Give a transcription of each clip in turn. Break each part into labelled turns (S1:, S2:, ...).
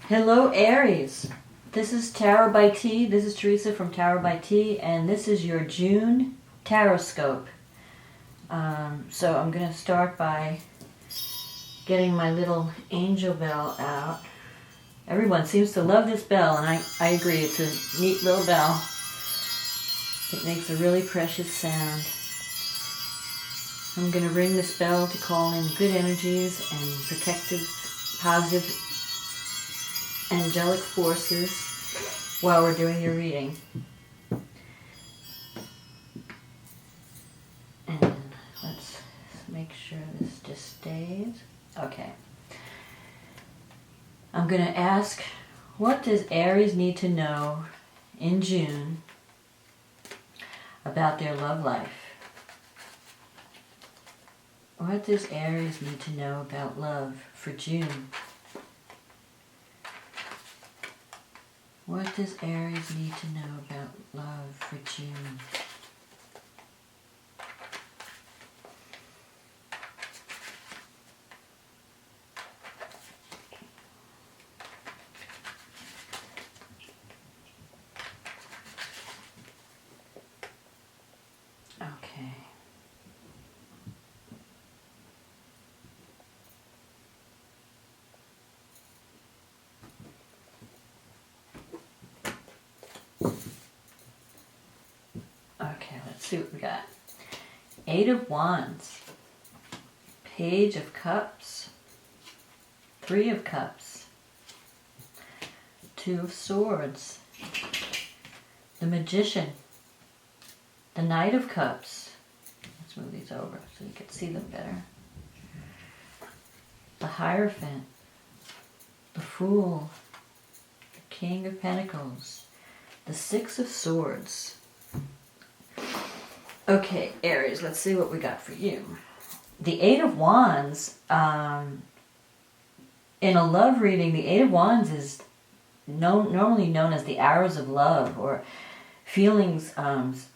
S1: Hello Aries, this is Tarot by T. This is Teresa from Tarot by T, and this is your June TarotScope. So I'm going to start by getting my little angel bell out. Everyone seems to love this bell, and I agree, it's a neat little bell. It makes a really precious sound. I'm going to ring this bell to call in good energies and protective, positive, angelic forces while we're doing your reading. And let's make sure this just stays. Okay. I'm going to ask, what does Aries need to know in June about their love life? What does Aries need to know about love for June? What does Aries need to know about love for June? Okay. Okay, let's see what we got. 8 of Wands, Page of Cups, 3 of Cups, 2 of Swords, the Magician, the Knight of Cups. Let's move these over so you can see them better. The Hierophant, the Fool, the King of Pentacles, the 6 of Swords. Okay, Aries, let's see what we got for you. The 8 of Wands, in a love reading, the 8 of Wands is normally known as the arrows of love, or feelings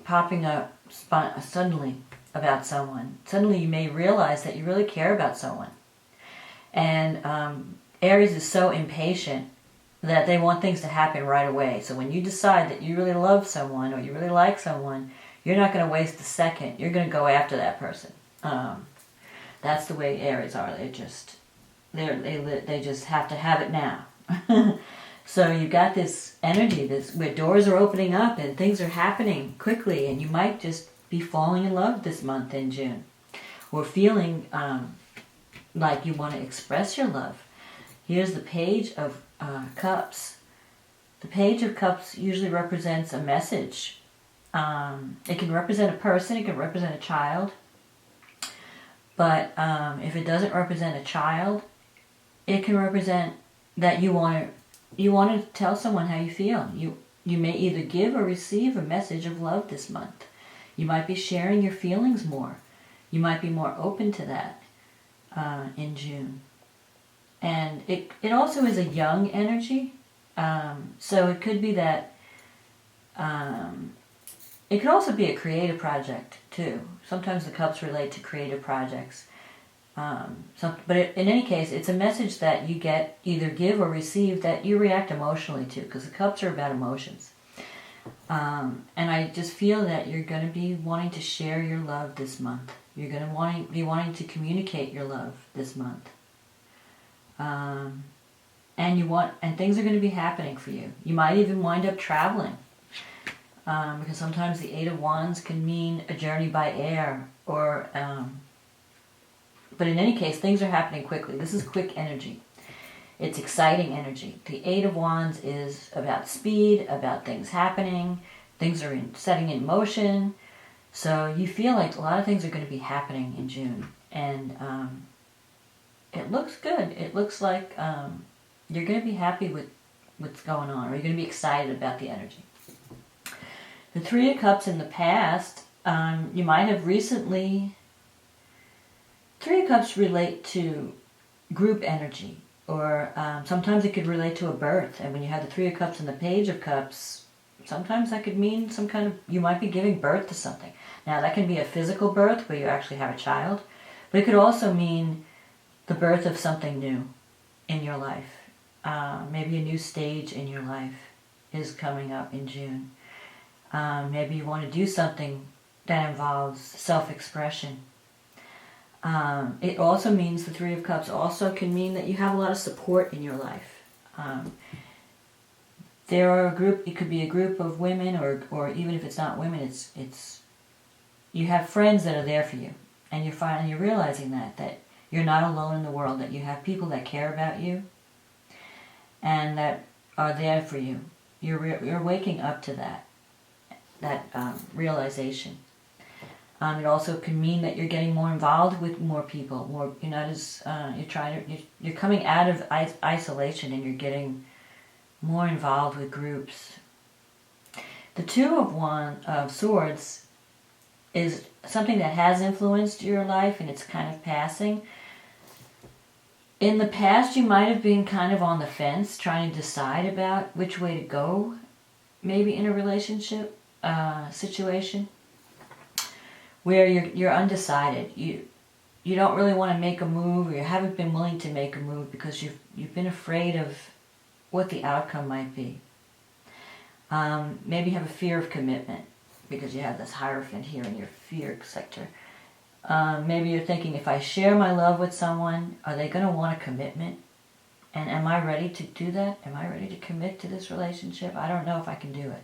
S1: popping up suddenly about someone. Suddenly you may realize that you really care about someone. And Aries is so impatient that they want things to happen right away. So when you decide that you really love someone or you really like someone, you're not going to waste a second. You're going to go after that person. That's the way Aries are. They just have to have it now. So you've got this energy, where doors are opening up and things are happening quickly, and you might just be falling in love this month in June, or feeling like you want to express your love. Here's the Page of Cups. The Page of Cups usually represents a message. It can represent a person, it can represent a child, but if it doesn't represent a child, it can represent that you want to tell someone how you feel. You may either give or receive a message of love this month. You might be sharing your feelings more. You might be more open to that in June. And it also is a young energy, so it could be that it could also be a creative project, too. Sometimes the cups relate to creative projects. But in any case, it's a message that you get, either give or receive, that you react emotionally to, because the cups are about emotions. And I just feel that you're going to be wanting to share your love this month. You're going to be wanting to communicate your love this month. And things are going to be happening for you. You might even wind up traveling. Because sometimes the 8 of Wands can mean a journey by air, or but in any case, things are happening quickly. This is quick energy. It's exciting energy. The 8 of Wands is about speed, about things happening. Things are setting in motion. So you feel like a lot of things are going to be happening in June. And it looks good. It looks like you're going to be happy with what's going on, or you're going to be excited about the energy. The 3 of Cups in the past, you might have recently... 3 of Cups relate to group energy, or sometimes it could relate to a birth. And when you have the 3 of Cups and the Page of Cups, sometimes that could mean some kind of... you might be giving birth to something. Now, that can be a physical birth where you actually have a child, but it could also mean the birth of something new in your life. Maybe a new stage in your life is coming up in June. Maybe you want to do something that involves self-expression. It also means, the Three of Cups also can mean that you have a lot of support in your life. There are it could be a group of women, or even if it's not women, it's you have friends that are there for you, and you're realizing that you're not alone in the world, that you have people that care about you and that are there for you. You're waking up to that realization. It also can mean that you're getting more involved with more people. You're not as you're coming out of isolation, and you're getting more involved with groups. The Two of Swords is something that has influenced your life, and it's kind of passing. In the past, you might have been kind of on the fence, trying to decide about which way to go, maybe in a relationship situation, where you're undecided. You don't really want to make a move, or you haven't been willing to make a move because you've been afraid of what the outcome might be. Maybe you have a fear of commitment because you have this Hierophant here in your fear sector. Maybe you're thinking, if I share my love with someone, are they going to want a commitment? And am I ready to do that? Am I ready to commit to this relationship? I don't know if I can do it.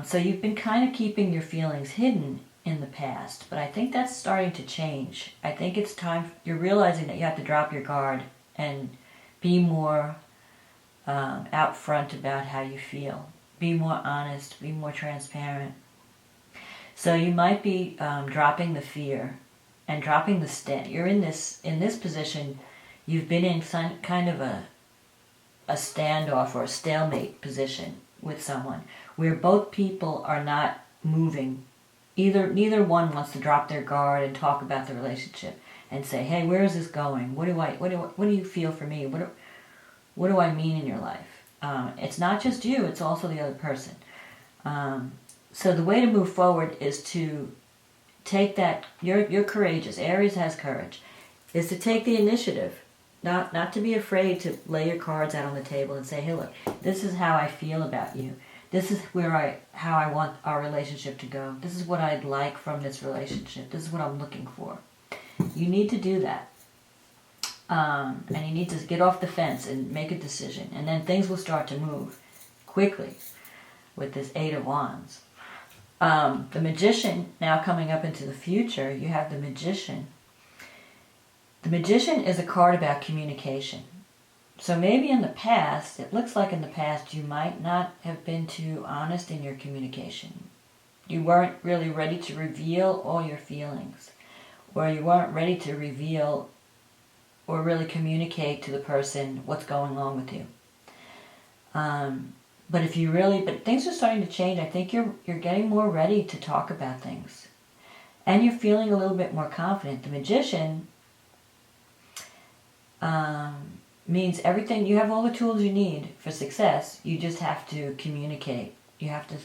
S1: So you've been kind of keeping your feelings hidden in the past, but I think that's starting to change. I think it's time, you're realizing that you have to drop your guard and be more out front about how you feel. Be more honest, be more transparent. So you might be dropping the fear and dropping the stand. You're in this position. You've been in kind of a standoff or a stalemate position with someone where both people are not moving. Neither one wants to drop their guard and talk about the relationship and say, "Hey, where is this going? What do you feel for me? What do I mean in your life?" It's not just you; it's also the other person. So the way to move forward is to take that. You're courageous. Aries has courage. Is to take the initiative, not to be afraid to lay your cards out on the table and say, "Hey, look, this is how I feel about you. This is how I want our relationship to go. This is what I'd like from this relationship. This is what I'm looking for." You need to do that. And you need to get off the fence and make a decision. And then things will start to move quickly with this Eight of Wands. The Magician, now coming up into the future, you have the Magician. The Magician is a card about communication. So maybe in the past, it looks like in the past, you might not have been too honest in your communication. You weren't really ready to reveal all your feelings, or you weren't ready to reveal or really communicate to the person what's going on with you. But things are starting to change. I think you're getting more ready to talk about things, and you're feeling a little bit more confident. The Magician means everything. You have all the tools you need for success. You just have to communicate. You have to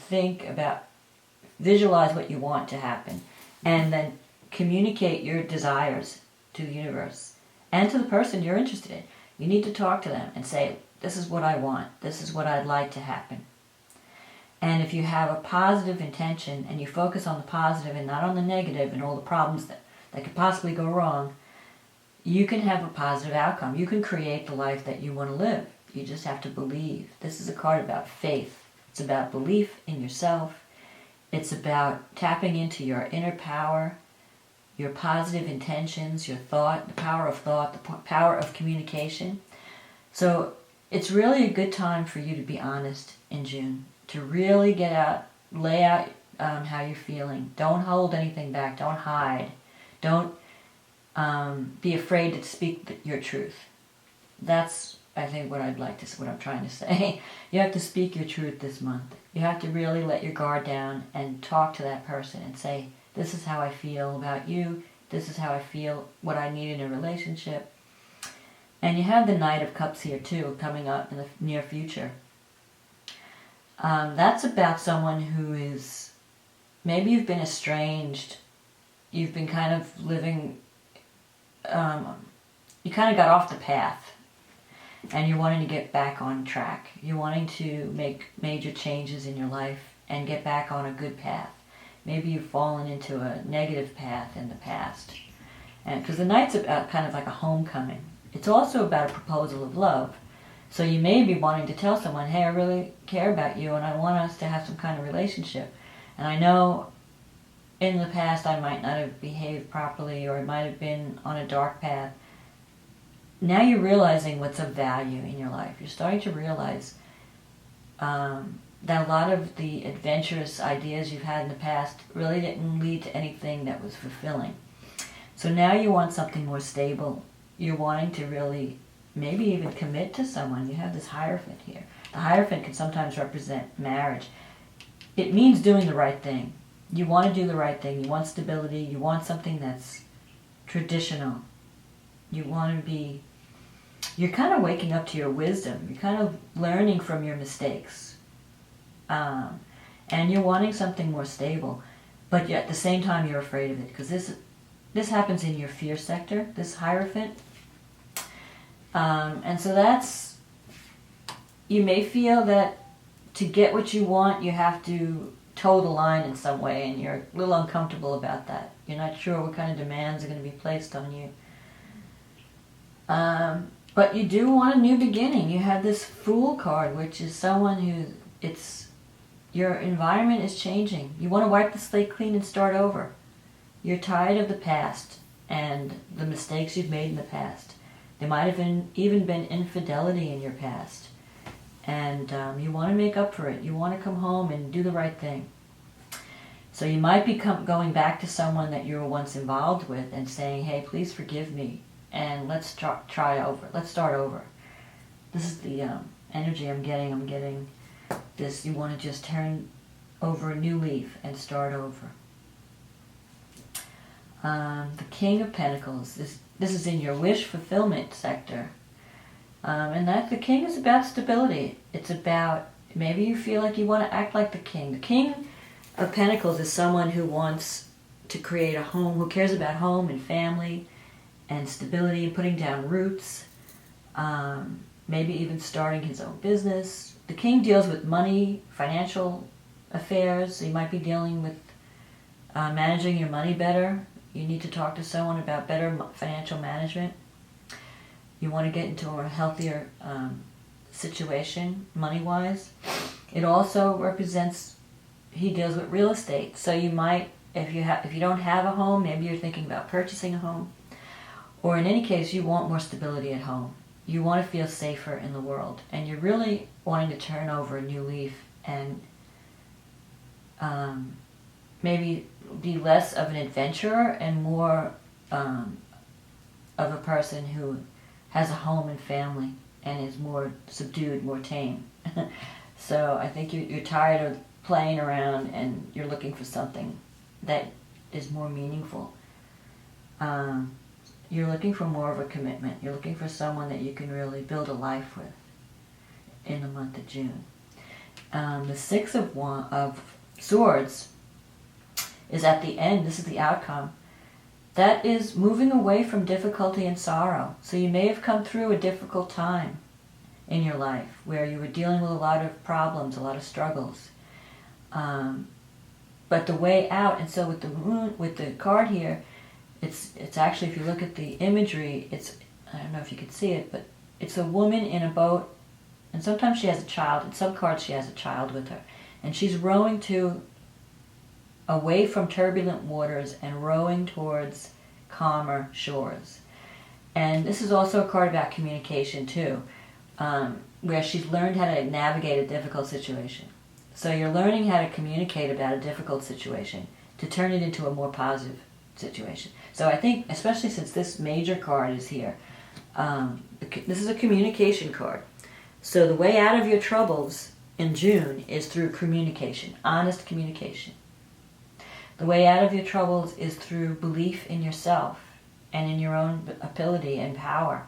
S1: visualize what you want to happen, and then communicate your desires to the universe and to the person you're interested in. You need to talk to them and say, "This is what I want. This is what I'd like to happen." And if you have a positive intention and you focus on the positive and not on the negative and all the problems that could possibly go wrong, you can have a positive outcome. You can create the life that you want to live. You just have to believe. This is a card about faith. It's about belief in yourself. It's about tapping into your inner power, your positive intentions, your thought, the power of communication. So it's really a good time for you to be honest in June, to really get out, lay out how you're feeling. Don't hold anything back. Don't hide. Don't be afraid to speak your truth. That's, I think, what I'm trying to say. You have to speak your truth this month. You have to really let your guard down and talk to that person and say, "This is how I feel about you. This is how I feel, what I need in a relationship." And you have the Knight of Cups here too, coming up in the near future. That's about someone who is, maybe you've been estranged. You've been kind of living, you kind of got off the path. and you're wanting to get back on track. You're wanting to make major changes in your life and get back on a good path. Maybe you've fallen into a negative path in the past. And because the Knight's about kind of like a homecoming. It's also about a proposal of love. So you may be wanting to tell someone, hey, I really care about you and I want us to have some kind of relationship. And I know in the past I might not have behaved properly, or I might have been on a dark path. Now you're realizing what's of value in your life. You're starting to realize that a lot of the adventurous ideas you've had in the past really didn't lead to anything that was fulfilling. So now you want something more stable. You're wanting to really maybe even commit to someone. You have this Hierophant here. The Hierophant can sometimes represent marriage. It means doing the right thing. You want to do the right thing. You want stability. You want something that's traditional. You want to be... You're kind of waking up to your wisdom. You're kind of learning from your mistakes. And you're wanting something more stable. But yet at the same time you're afraid of it. Because this happens in your fear sector, this Hierophant. And so that's... You may feel that to get what you want, you have to toe the line in some way, and you're a little uncomfortable about that. You're not sure what kind of demands are going to be placed on you. But you do want a new beginning. You have this Fool card, which is someone who... Your environment is changing. You want to wipe the slate clean and start over. You're tired of the past and the mistakes you've made in the past. There might have even been infidelity in your past. And you want to make up for it. You want to come home and do the right thing. So you might be going back to someone that you were once involved with and saying, hey, please forgive me, and let's try over. Let's start over. This is the energy I'm getting. I'm getting this, you want to just turn over a new leaf and start over. The King of Pentacles. This is in your wish fulfillment sector. And that the King is about stability. It's about, maybe you feel like you want to act like the King. The King of Pentacles is someone who wants to create a home, who cares about home and family and stability and putting down roots. Maybe even starting his own business. The King deals with money, financial affairs. So you might be dealing with managing your money better. You need to talk to someone about better financial management. You want to get into a healthier situation, money-wise. It also represents, he deals with real estate. So you might, if you don't have a home, maybe you're thinking about purchasing a home. Or in any case, you want more stability at home. You want to feel safer in the world. And you're really wanting to turn over a new leaf and maybe be less of an adventurer and more of a person who has a home and family and is more subdued, more tame. So I think you're tired of playing around and you're looking for something that is more meaningful. You're looking for more of a commitment. You're looking for someone that you can really build a life with in the month of June. The Six of Swords is at the end. This is the outcome. That is moving away from difficulty and sorrow. So you may have come through a difficult time in your life where you were dealing with a lot of problems, a lot of struggles. But the way out, and so with the moon, with the card here, it's actually, if you look at the imagery, I don't know if you can see it, but it's a woman in a boat, and sometimes she has a child. In some cards she has a child with her. And she's rowing away from turbulent waters and rowing towards calmer shores. And this is also a card about communication too, where she's learned how to navigate a difficult situation. So you're learning how to communicate about a difficult situation to turn it into a more positive situation. So I think, especially since this major card is here, this is a communication card. So the way out of your troubles in June is through communication, honest communication. The way out of your troubles is through belief in yourself and in your own ability and power.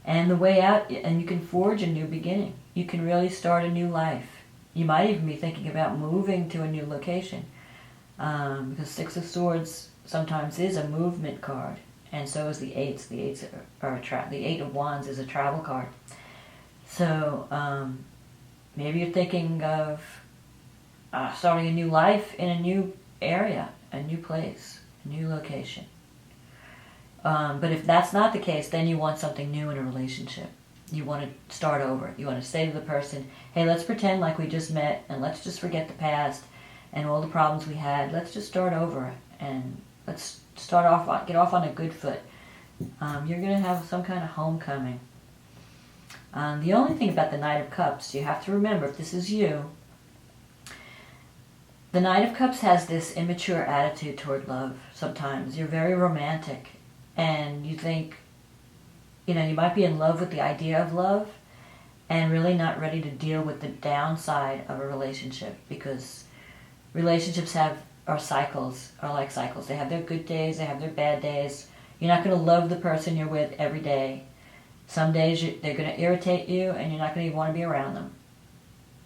S1: And the way out, and you can forge a new beginning. You can really start a new life. You might even be thinking about moving to a new location. Because Six of Swords sometimes is a movement card. and so is the eights. The eights are the Eight of Wands is a travel card. So maybe you're thinking of starting a new life in a new area, a new place, a new location. But if that's not the case, then you want something new in a relationship. You want to start over. You want to say to the person, hey, let's pretend like we just met, and let's just forget the past and all the problems we had. Let's just start over, and let's get off on a good foot. You're going to have some kind of homecoming. The only thing about the Knight of Cups, you have to remember, if this is you, the Knight of Cups has this immature attitude toward love sometimes. You're very romantic, and you think, you might be in love with the idea of love and really not ready to deal with the downside of a relationship, because relationships are like cycles. They have their good days, they have their bad days. You're not going to love the person you're with every day. Some days they're going to irritate you and you're not going to even want to be around them.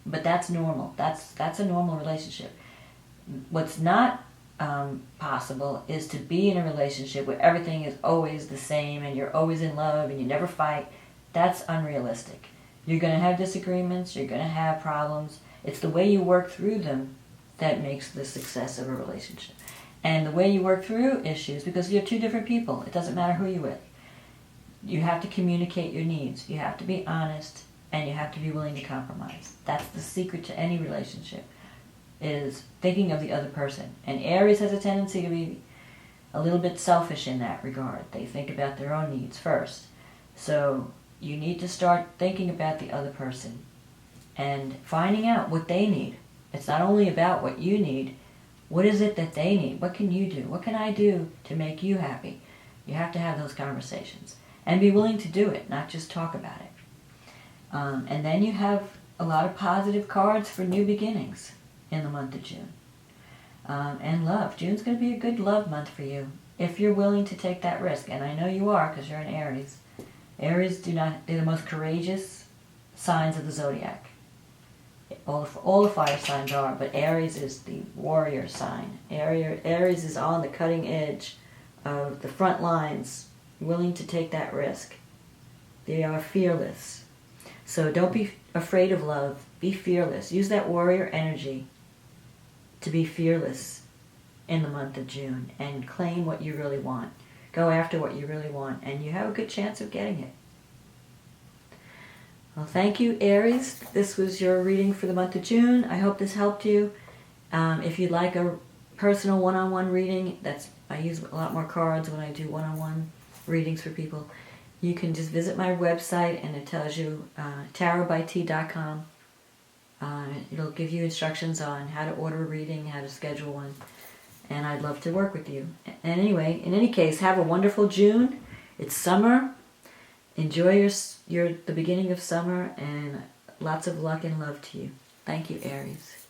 S1: But that's normal. That's a normal relationship. What's not possible is to be in a relationship where everything is always the same and you're always in love and you never fight. That's unrealistic. You're going to have disagreements, you're going to have problems. It's the way you work through them that makes the success of a relationship. And the way you work through issues, because you're two different people, it doesn't matter who you're with. You have to communicate your needs. You have to be honest, and you have to be willing to compromise. That's the secret to any relationship, is thinking of the other person. And Aries has a tendency to be a little bit selfish in that regard. They think about their own needs first. So you need to start thinking about the other person and finding out what they need. It's not only about what you need. What is it that they need? What can you do? What can I do to make you happy? You have to have those conversations and be willing to do it, not just talk about it. And then you have a lot of positive cards for new beginnings in the month of June. And love. June's going to be a good love month for you if you're willing to take that risk. And I know you are, because you're an Aries. Aries they're the most courageous signs of the zodiac. All the fire signs are, but Aries is the warrior sign. Aries is on the cutting edge of the front lines, willing to take that risk. They are fearless. So don't be afraid of love. Be fearless. Use that warrior energy to be fearless in the month of June and claim what you really want. Go after what you really want, and you have a good chance of getting it. Well, thank you, Aries. This was your reading for the month of June. I hope this helped you. If you'd like a personal one-on-one reading, I use a lot more cards when I do one-on-one readings for people. You can just visit my website, and it tells you tarotbyt.com. It'll give you instructions on how to order a reading, how to schedule one, and I'd love to work with you. And anyway, in any case, have a wonderful June. It's summer. Enjoy the beginning of summer, and lots of luck and love to you. Thank you, Aries.